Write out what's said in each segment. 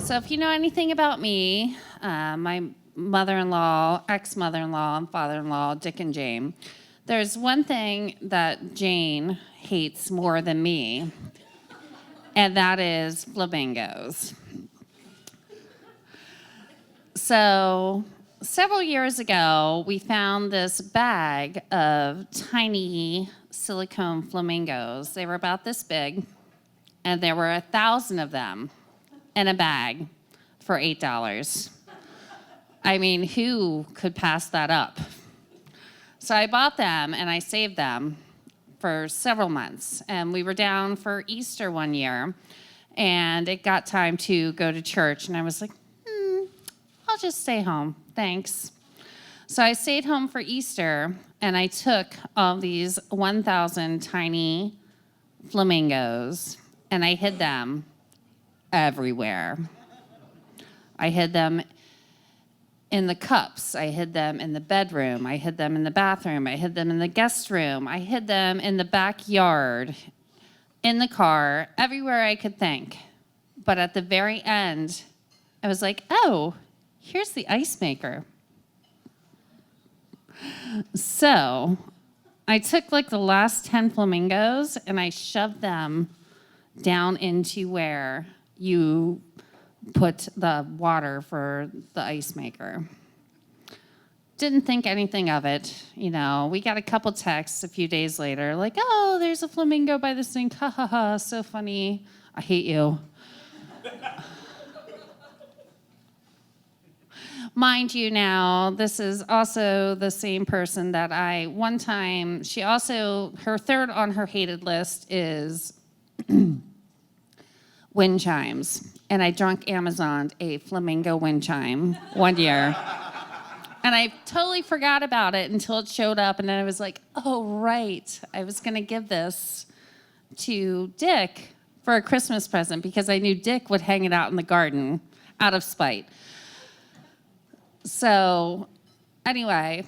So if you know anything about me, my mother-in-law, ex-mother-in-law, and father-in-law, Dick and Jane, there's one thing that Jane hates more than me, and that is flamingos. So several years ago, we found this bag of tiny silicone flamingos. They were about this big, and there were 1,000 of them in a bag for $8. I mean, who could pass that up? So I bought them and I saved them for several months. And we were down for Easter one year, and it got time to go to church. And I was like, I'll just stay home, thanks. So I stayed home for Easter, and I took all these 1,000 tiny flamingos, and I hid them everywhere. I hid them in the cups. I hid them in the bedroom. I hid them in the bathroom. I hid them in the guest room. I hid them in the backyard, in the car, everywhere I could think. But at the very end, I was like, oh, here's the ice maker. So I took like the last 10 flamingos and I shoved them down into where you put the water for the ice maker. Didn't think anything of it, you know. We got a couple texts a few days later, like, oh, there's a flamingo by the sink, ha ha ha, so funny. I hate you. Mind you now, this is also the same person that one time, she also, her third on her hated list is wind chimes. And I drunk Amazoned a flamingo wind chime one year. And I totally forgot about it until it showed up, and then I was like, oh, right. I was gonna give this to Dick for a Christmas present because I knew Dick would hang it out in the garden out of spite. So anyway,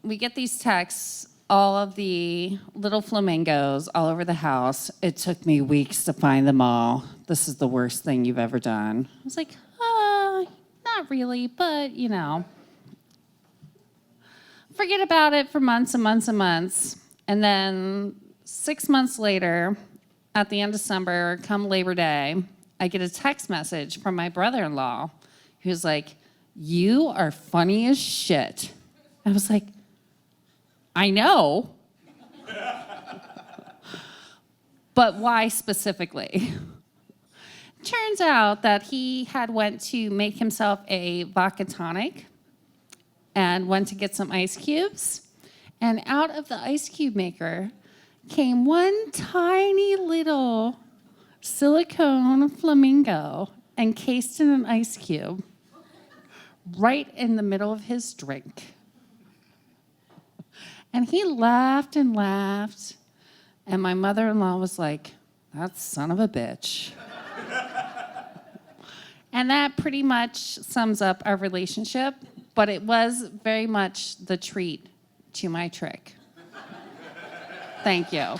we get these texts, all of the little flamingos all over the house. It took me weeks to find them all. This is the worst thing you've ever done. I was like, not really, but you know. Forget about it for months and months and months. And then 6 months later, at the end of December, come Labor Day, I get a text message from my brother-in-law who's like, you are funny as shit. I was like, I know. But why specifically? Turns out that he had went to make himself a vodka tonic and went to get some ice cubes. And out of the ice cube maker came one tiny little silicone flamingo encased in an ice cube right in the middle of his drink. And he laughed and laughed. And my mother-in-law was like, that son of a bitch. And that pretty much sums up our relationship, but it was very much the treat to my trick. Thank you.